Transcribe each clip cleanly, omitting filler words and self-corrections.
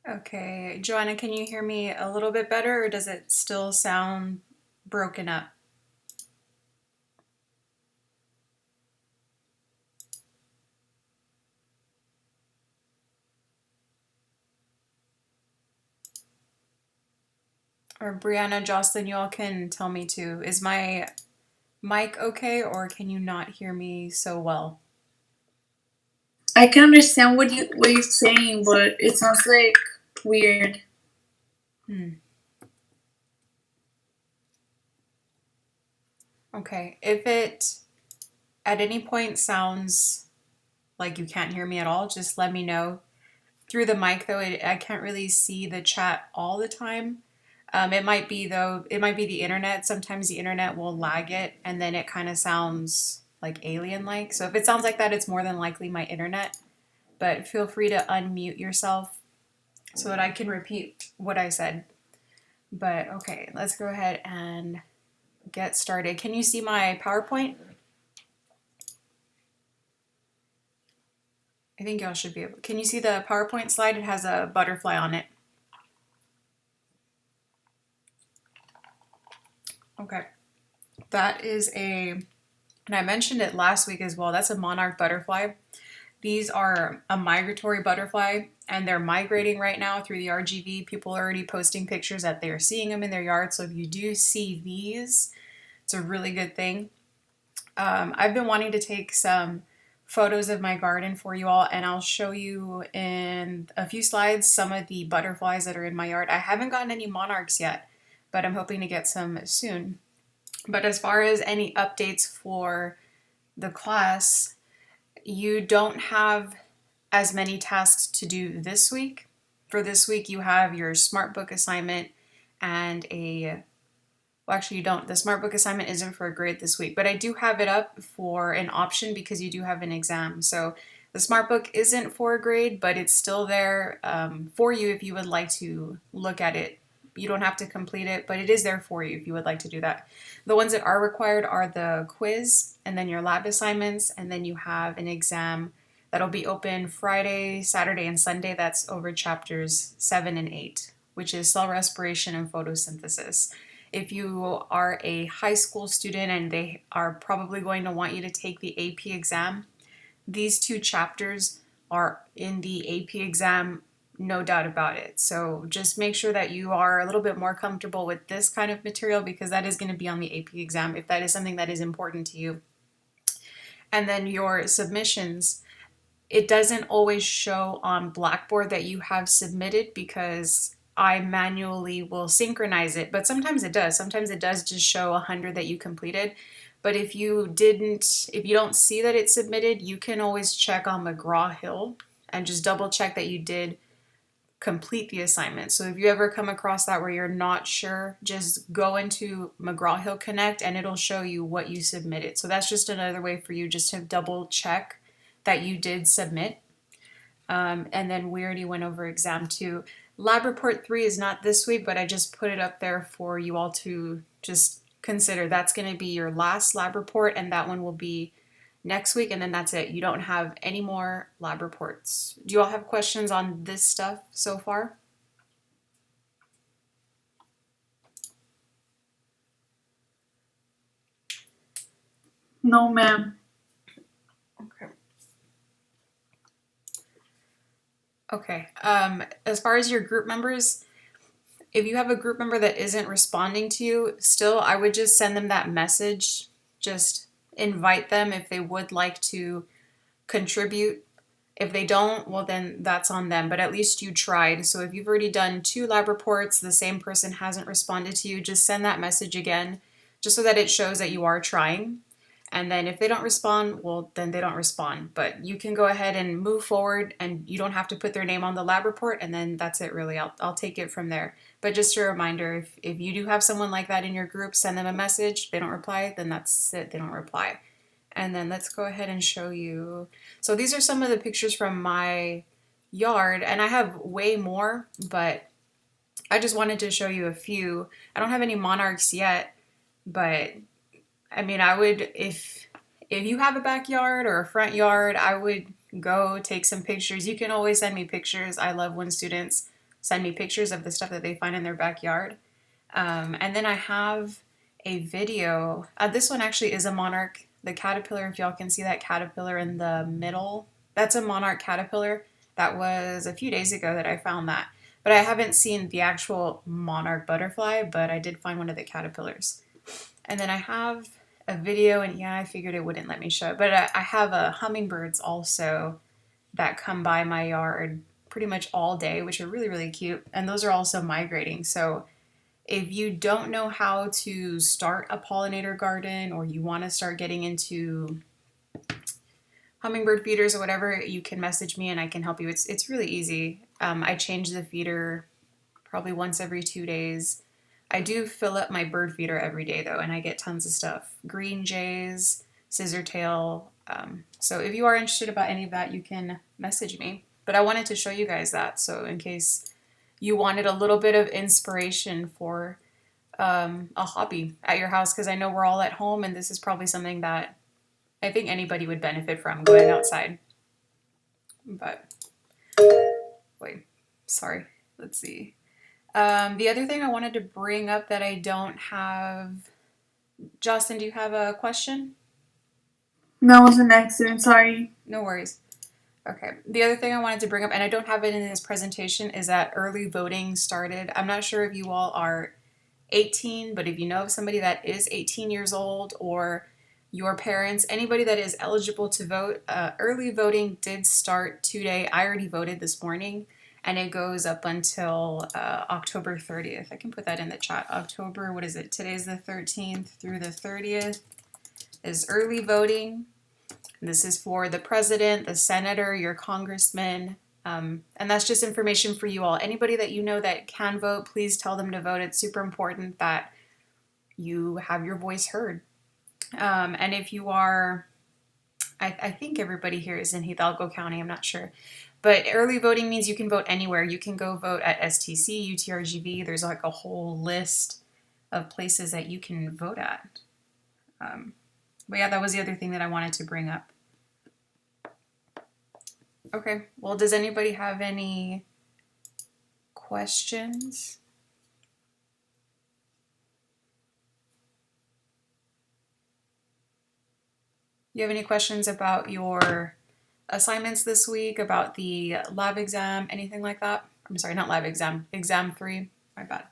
Okay, Joanna, can you hear me a little bit better or does it still sound broken up? Or Brianna, Jocelyn, you all can tell me too. Is my mic okay or can you not hear me so well? I can understand what you're saying, but it sounds like weird. Hmm. Okay, if it at any point sounds like you can't hear me at all, just let me know. Through the mic though, I can't really see the chat all the time. It might be though, it might be the internet. Sometimes the internet will lag it and then it kind of sounds like alien like. So if it sounds like that, it's more than likely my internet. But feel free to unmute yourself so that I can repeat what I said. But okay, let's go ahead and get started. Can you see my PowerPoint? I think y'all should be able. Can you see the PowerPoint slide? It has a butterfly on it. Okay. That is and I mentioned it last week as well, that's a monarch butterfly. These are a migratory butterfly and they're migrating right now through the RGV. People are already posting pictures that they're seeing them in their yard. So if you do see these, it's a really good thing. I've been wanting to take some photos of my garden for you all, and I'll show you in a few slides some of the butterflies that are in my yard. I haven't gotten any monarchs yet, but I'm hoping to get some soon. But as far as any updates for the class, you don't have as many tasks to do this week. For this week, you have your smart book assignment and well, actually, you don't. The smart book assignment isn't for a grade this week, but I do have it up for an option because you do have an exam. So the smart book isn't for a grade, but it's still there for you if you would like to look at it. You don't have to complete it, but it is there for you if you would like to do that. The ones that are required are the quiz and then your lab assignments, and then you have an exam that'll be open Friday, Saturday, and Sunday. That's over chapters 7 and 8, which is cell respiration and photosynthesis. If you are a high school student and they are probably going to want you to take the AP exam, these two chapters are in the AP exam, no doubt about it. So just make sure that you are a little bit more comfortable with this kind of material because that is going to be on the AP exam if that is something that is important to you. And then your submissions, it doesn't always show on Blackboard that you have submitted because I manually will synchronize it, but sometimes it does. Sometimes it does just show 100 that you completed. But if you don't see that it's submitted, you can always check on McGraw-Hill and just double check that you did complete the assignment. So if you ever come across that where you're not sure, just go into McGraw-Hill Connect and it'll show you what you submitted. So that's just another way for you just to double check that you did submit. And then we already went over exam 2. Lab report 3 is not this week, but I just put it up there for you all to just consider. That's going to be your last lab report, and that one will be next week, and then that's it. You don't have any more lab reports. Do you all have questions on this stuff so far? No, ma'am. Okay. Okay. As far as your group members, if you have a group member that isn't responding to you, still, I would just send them that message. Just invite them if they would like to contribute. If they don't, well, then that's on them, but at least you tried. So if you've already done 2 lab reports, the same person hasn't responded to you, just send that message again, just so that it shows that you are trying. And then if they don't respond, well, then they don't respond. But you can go ahead and move forward and you don't have to put their name on the lab report. And then that's it, really. I'll take it from there. But just a reminder, if you do have someone like that in your group, send them a message. They don't reply, then that's it. They don't reply. And then let's go ahead and show you. So these are some of the pictures from my yard. And I have way more, but I just wanted to show you a few. I don't have any monarchs yet, but I mean, I would, if you have a backyard or a front yard, I would go take some pictures. You can always send me pictures. I love when students send me pictures of the stuff that they find in their backyard. And then I have a video. This one actually is a monarch. The caterpillar, if y'all can see that caterpillar in the middle, that's a monarch caterpillar. That was a few days ago that I found that. But I haven't seen the actual monarch butterfly, but I did find one of the caterpillars. And then I have a video, and yeah, I figured it wouldn't let me show it, but I have hummingbirds also that come by my yard pretty much all day, which are really, really cute. And those are also migrating. So if you don't know how to start a pollinator garden, or you want to start getting into hummingbird feeders or whatever, you can message me and I can help you. It's really easy. I change the feeder probably once every 2 days. I do fill up my bird feeder every day though, and I get tons of stuff. Green jays, scissortail. So if you are interested about any of that, you can message me. But I wanted to show you guys that, so in case you wanted a little bit of inspiration for a hobby at your house, because I know we're all at home, and this is probably something that I think anybody would benefit from, going outside. But wait, sorry. Let's see. The other thing I wanted to bring up that I don't have. Justin, do you have a question? That was an accident, sorry. No worries. Okay. The other thing I wanted to bring up, and I don't have it in this presentation, is that early voting started. I'm not sure if you all are 18, but if you know of somebody that is 18 years old, or your parents, anybody that is eligible to vote, early voting did start today. I already voted this morning, and it goes up until October 30th. I can put that in the chat. October, what is it? Today's the 13th through the 30th is early voting. And this is for the president, the senator, your congressman. And that's just information for you all. Anybody that you know that can vote, please tell them to vote. It's super important that you have your voice heard. And if you are, I think everybody here is in Hidalgo County, I'm not sure. But early voting means you can vote anywhere. You can go vote at STC, UTRGV. There's like a whole list of places that you can vote at. But yeah, that was the other thing that I wanted to bring up. Okay, well, does anybody have any questions? You have any questions about your assignments this week, about the lab exam, anything like that? I'm sorry, not lab exam, exam 3, my bad.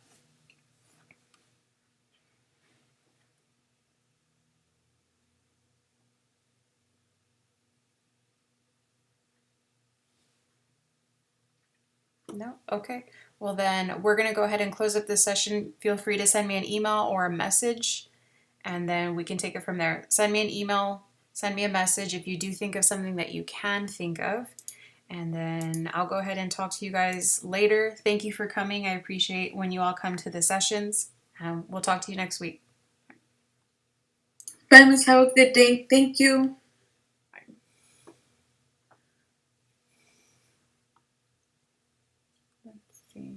No? Okay. Well, then we're going to go ahead and close up this session. Feel free to send me an email or a message, and then we can take it from there. Send me an email, send me a message if you do think of something that you can think of, and then I'll go ahead and talk to you guys later. Thank you for coming. I appreciate when you all come to the sessions. We'll talk to you next week. Bye, Miss. Have a good day. Thank you. Let's see.